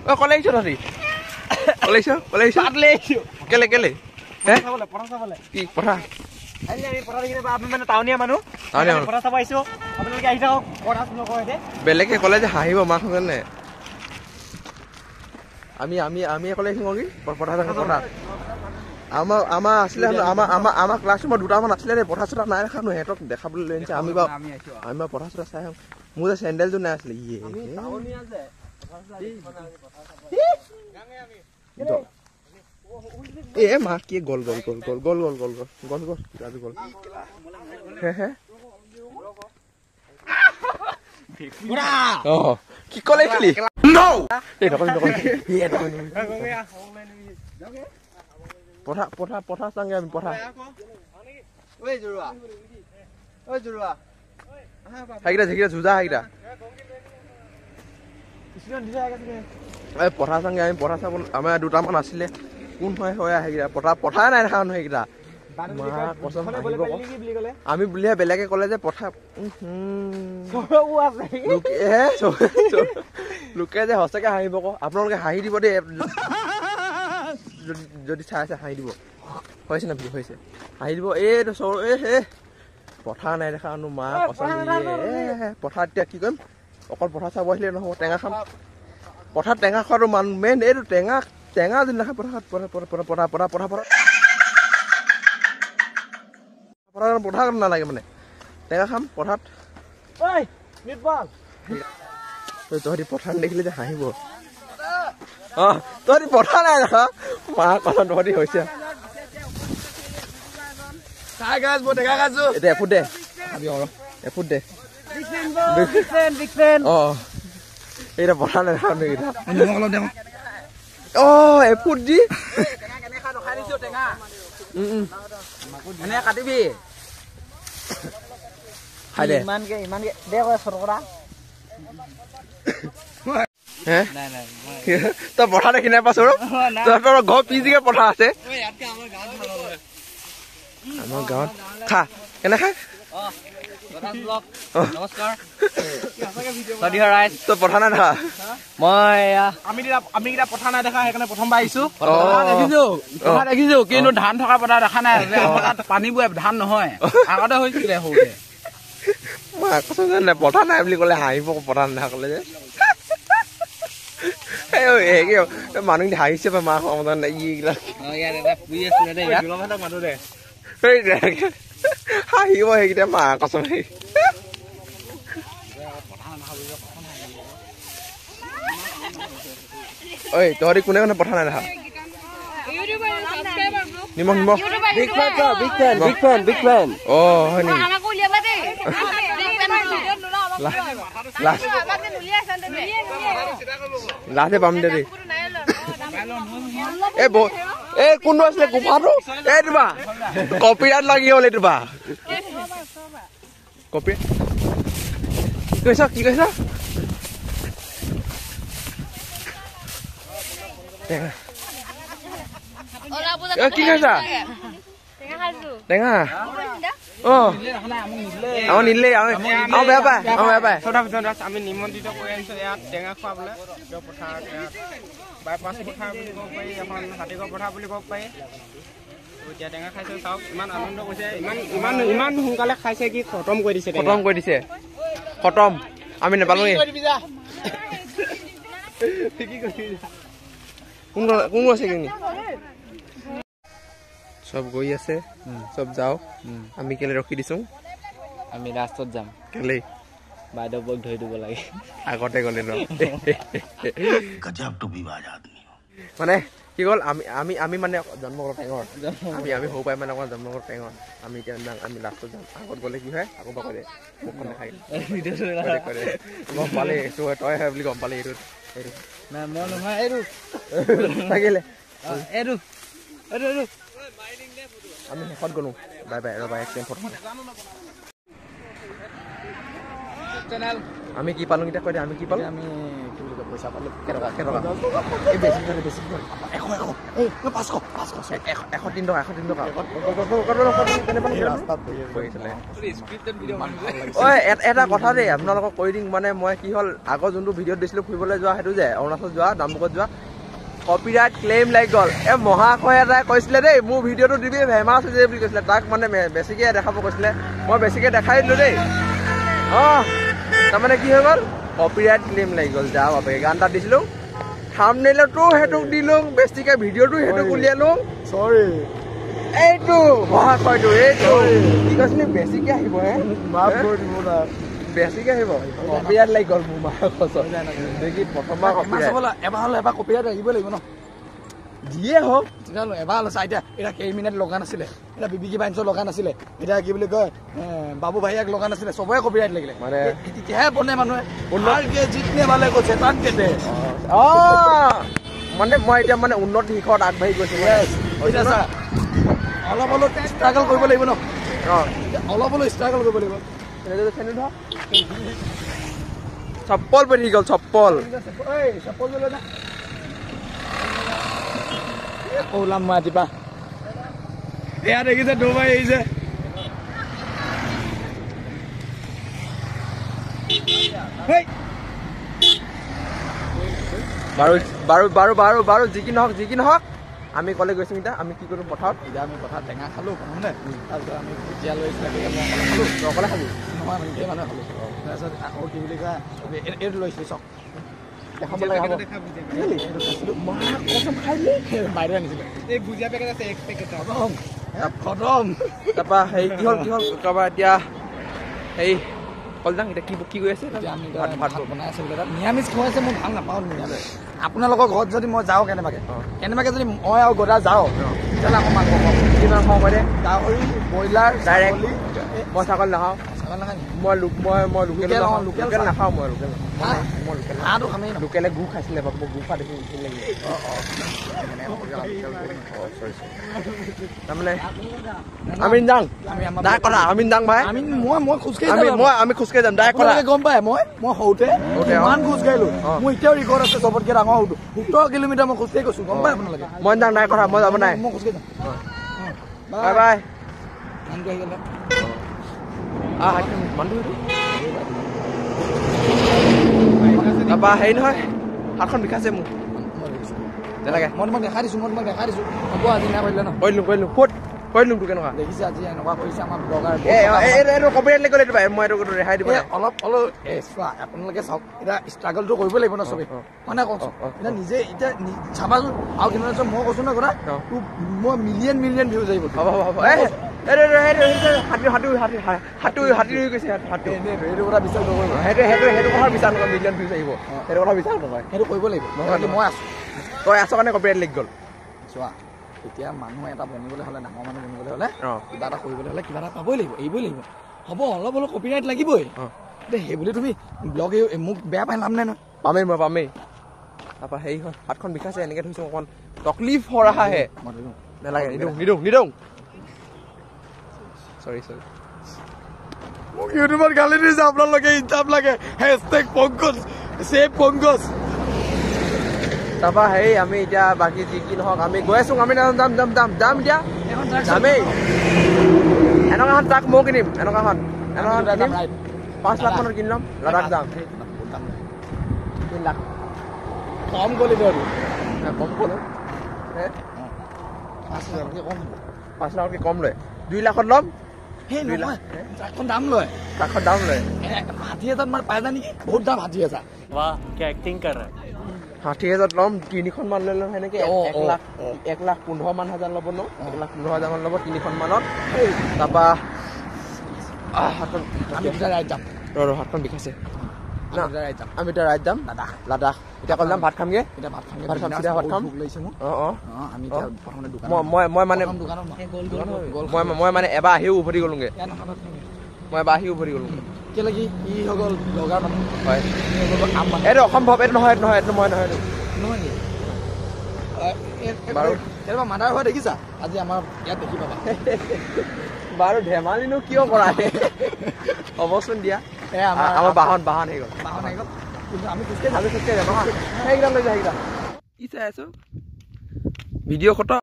ও কলে আহিছ তহঁতি কলে আহিছ কেলে হে কি পঠা বেলেগে কলে যে হাঁহিব মাক জানে আমি কলে আহিছো কি পঠা আমাৰ আছিলে আমাৰ ক্লাছৰুমত দুটামান আছিলে দেই পঠা চঠা নাই দেখা সিহঁতক দেখাবলৈ লৈ আনিছে আমি বাৰু পঠা চঠা চাই মোৰ যে চেণ্ডেলযোৰ নাই আছিলে এ মা কি গল কি কলে পঠা চাংগে আমি পঠা সেইকেইটা যুজা সেইকেইটা পঠা চাংগে আমি পঠা চাব আমাৰ দুটামান আছিলে কোন হয় সেইকেইটা পঠাই নাই দেখা মানুহ সেইকেইটা আমি বুলিহে বেলেগে কলে যে পঠা লোকে যে সঁচাকে হাঁহিব ক আপোনালোকে হাঁহি দিব দেই যদি চাই আছে হাঁহি দিব হৈছে না হৈছে হাঁহি দিব এইটো পঠা নাই দেখা মানুহ মা পঠা এতিয়া কি কৰিম অকল পঠা চাব আহিলে নহ'ব টেঙা খাম পথাৰত টেঙা খোৱাটো মান মেইন এইটো টেঙা যদি নাখায় পঠা নালাগে মানে টেঙা খাম পথাৰত তহঁতি পথাৰ দেখিলে যে হাঁহিব তহঁতি পঠা নাই দেখা মা কথা তহঁতি হৈছে এতিয়া এফুট দে এইটা পঠা নাই এফুট দি কাটিবি তই পঠা দেখি নাই পাছ তহঁতৰ ঘৰ পিজিকে পঠা আছে আমাৰ গাঁৱত খা কেনে খাই নমস্কাৰ তই পঠা নাই দেখা মই আমি কেইটা পঠা নাই দেখা সেইকাৰণে প্ৰথমবাৰ আহিছো দেখিছো কিন্তু ধান থকা পঠা দেখা নাই পানী বোৱে ধান নহয় আগতে হৈছিলে সৰুতে পঠা নাই বুলি কলে হাঁহিব পঠা নাই কলে যে মানুহ হাঁহিছে বা মাক হাঁহিব সেইকেইটা মা কচম ঐ তহঁতি কোনে কোনে পঠা নাই দেখা নিমখ অ হয় নেকি লাষ্টে পাম দে এই কোনটো আছিলে গোফাটো এই দিবা কপিৰাত লাগি হ'ল এইটো বা কপি কি কৈছ কি খাইছা টেঙা আমাৰ নিদিলে বেয়া পায় আমি নিমন্ত্ৰিত কৰি আনিছো ইয়াত টেঙা খোৱাবলৈ বাইপাছ পঠা বুলি ক'ব পাৰি এখন হাতীগড় পঠা বুলি ক'ব পাৰি এতিয়া টেঙা খাইছে চাওক ইমান আনন্দ কৰিছে ইমান সোনকালে খাইছে কি খতম কৰি দিছে খতম আমি নেপালো কোন আছে কি সব গৈ আছে সব যাও আমি কেলে ৰখি দিছো আমি লাষ্টত যাম কেলে বাইদেউক ধৰি দিব লাগে আগতে গলে মানে কি গ'ল আমি মানে জন্ম কৰা টেঙৰ আমি সৰু পাই মানে অকণ জন্ম কৰা টেঙৰ আমি এতিয়া আমি লাষ্টত যাম আগত গ'লে কি হয় আকৌ বাকৰে মুখখন দেখাই গম পালে এইটো তই হয় বুলি গম পালে এইটো নাই মই নহয় এইটো থাকিলে এইটো আমি শেষত গ'লো বাই বাই ৰবা এক ফটো আমি কি পালো এতিয়া কৈ দে আমি কি পালো আমি কি বুলি কয় পইচা পালোঁ কেটকা এই বেছি কৰে 100 এই 500 103 টকা 103 টকা ঐ এটা কথা দেই আপোনালোকক কৈ দিম মানে মই কি হ'ল আগৰ যোনটো ভিডিঅ'ত দিছিলোঁ ফুৰিবলৈ যোৱা সেইটো যে অৰুণাচল যোৱা ডাম্বুকত যোৱা কপিৰাইট ক্লেইম লাগি গ'ল মহাশয় এটাই কৈছিলে দেই মোৰ ভিডিঅ'টো দিবি ফেমাছ হৈছে বুলি কৈছিলে তাক মানে বেছিকৈ দেখাব কৈছিলে মই বেছিকৈ দেখাই দিলোঁ দেই তাৰমানে কি হৈ গ'ল কপিৰাইট ক্লেইম লাগি গ'ল যা বাপেকে গান এটা দিছিলোঁ থাম্বনেইলতো সেইটোক দিলোঁ বেছিকৈ ভিডিঅ'টো সেইটোক উলিয়ালোঁ চৰি এইটো মহাশয়টো এইটো কি কৈছিলে বেছিকৈ আহিব মাফ কৰি দিব না বেছিকৈ আহিব কপিৰাইট লাগি গ'ল মোৰ মহাশয় দেখি প্ৰথমবাৰ এবাৰ কপিৰাইট আহিব লাগিব ন যিয়ে হওক তেতিয়াহ'লে এবাৰ চা এতিয়া কেইমিনিট লগা নাছিলে এতিয়া বিবি কি বাইন্সৰ লগা নাছিলে এতিয়া কি বুলি কয় বাবু ভাইয়াক লগা নাছিলে চবৰে কপিৰাইট লাগিলে মানে তেতিয়াহে বনে মানুহে জিতনে ভালে কৈছে তাত কেটে মানে মই এতিয়া মানে উন্নত দিশত আগবাঢ়ি গৈছোঁ অলপ ষ্ট্ৰাগল কৰিব লাগিব ন অলপ ষ্ট্ৰাগল কৰিব লাগিব চপ্পল পৰি গ'ল চপ্পল ওলাম মই ৰাতিপুৱা এয়া দেখিছে ডুবাই আহিছে বাৰু যি কি নহওক আমি কলে গৈছোঁ এতিয়া আমি কি কৰিম পথাৰত এতিয়া আমি পথাৰত টেঙা খালোঁ প্ৰথমতে তাৰপিছত আমি ভুজিয়া লৈ অকলে খালোঁ নহয় আমি গোটেই মানুহে খালোঁ তাৰপিছত আকৌ কি বুলি কয় এইটো লৈছিলোঁ চক দেখাব লাগে বাইদেউ আনিছিলে এই ভুজিয়া পেকেট আছে 1 পেকেট খতম তাৰপৰা হেৰি কি হ'ল কাৰোবাৰ এতিয়া হেৰি কলদাং এতিয়া কি কৰি আছে ভাত বনাই আছে বোলে তাত নিৰামিষ খুৱাইছে মই ভাল নাপাওঁ নিৰামিষ আপোনালোকৰ ঘৰত যদি মই যাওঁ কেনেবাকৈ যদি মই আৰু গদা যাওঁ তেতিয়াহ'লে আকৌ মাংস খাওঁ কিমান খাওঁ মানে গাহৰি ব্ৰইলাৰ ডাইৰেক্ট মই ছাগলী নাখাওঁ মই লোকেল নাখাওঁ মই লোকেল হাঁহটো খামেই লোকেলে গু খাইছিলে বাবু গু খোৱা দেখি লাগিলে তাৰমানে আমিন যাওঁ ডাইৰেক্ট কথা আমিন যাওঁ ভাই মই খোজকাঢ়ি আমি খোজকাঢ়ি যাম ডাইৰেক্ট কথা গম পাই মই সৰুতে ইমান খোজকাঢ়িলোঁ মোৰ এতিয়াও ৰেকৰ্ড আছে চবতকৈ ডাঙৰ 17 কিলোমিটাৰ মই খোজকাঢ়ি গৈছোঁ গম পাই আপোনালোকে মই যাওঁ নাই কথা মই যাব নাই মই খোজকাঢ়ি যাম বাই বাই মানুহটো আহি গ'ল তাৰপৰা হেৰি নহয় হাতখন বিষাইছে মোৰ তেনেকৈ মই তোমাক দেখাই দিছোঁ হ'ব আজি নাই কৰিলে ন কৰিলোঁ ক'ত কৰিলোঁ তোৰ কেনেকুৱা দেখিছে আজি এনেকুৱা কৰিছে আমাৰ ব্লগাৰ এইটো কপিৰাইট লাগি গ'ল এইটো মই এইটো ৰেহাই দিব অলপ চোৱা আপোনালোকে চাওক এতিয়া ষ্ট্ৰাগলটো কৰিব লাগিব ন চবেই মানে কওকচোন এতিয়া নিজে এতিয়া চাবাচোন আৰু কিমান আছে মই কৈছোঁ ন কথা মই মিলিয়ন ভিউজ আহিব হ'ব হাতী হৈ গৈছে সেইটো কথা বিশ্বাস নকৰিব সেইটো কথা বিচাৰ নকয় মিলিয়ন ভিউজ আহিব সেইটো কথা বিচাৰ নকয় সেইটো কৰিব লাগিব মই আছোঁ তই আছ কাৰণে কপিৰাইট লাগি গ'ল চোৱা এতিয়া মানুহ এটা বনিবলৈ হ'লে ডাঙৰ মানুহ বনিবলৈ হ'লে কিবা এটা কৰিবলৈ হ'লে কিবা এটা পাবই লাগিব এৰিবই লাগিব হ'ব অলপ কপিৰাইট লাগিবই এতিয়া সেই বুলি তুমি ব্লগ মোক বেয়া পাই লাভ নাই নহয় পামেই তাৰপৰা হেৰি হয় হাতখন বিষাইছে এনেকৈ থৈছোঁ অকণ তকলিফ হৈ ৰাহাহে নালাগে নিদিওঁ চৰি মোক ইউটিউবত গালি দিছে আপোনালোকে ইনকাম লাগে #পংকজ তাৰপৰা হেৰি আমি এতিয়া বাকী যি কি নহওক আমি গৈ আছোঁ আমি যাম এতিয়া যামেই এনেকুৱা এখন ট্ৰাক ময়ো কিনিম এনেকুৱা এখন 5 লাখ মানত কিনি ল'ম লাডাখ যাম 3 লাখ কম গ'লি কম ক'লো 5 লাখতকৈ কম লয় 2 লাখত ল'ম সেই নহয় ট্ৰাকখন দাম লয় 60,000 মান পাই যায় নেকি বহুত দাম 60,000 वाह क्या एक्टिंग कर रहा है 60,000 ল'ম 3খন মান লৈ ল'ম সেনেকৈ 1,15,000 ল'ব ন 1,15,000 মান ল'ব 3খন মানত তাৰপৰা হাতখন বিষাইছে আমি এতিয়া ৰাইড যাম লাডাখ এতিয়া অকল যাম ভাত খামগৈ মই মানে এবাৰ আহিও উভতি গ'লোগৈ কেলৈ কি হৈ গ'ল লগা মানুহ হয় এইটো অসম্ভৱ এইটো নহয় বাৰু কেতিয়াবা মাদাৰ হোৱা দেখিছা আজি আমাৰ ইয়াত দেখি পাবা বাৰু ধেমালিনো কিয় কৰা হ'বচোন দিয়া আমাৰ বাহন আহি গ'ল আমি খোজকাঢ়ি আমি খোজকাঢ়ি যাম সেইকেইটা লৈ যা সেইকেইটা কি চাই আছো ভিডিঅ' খতম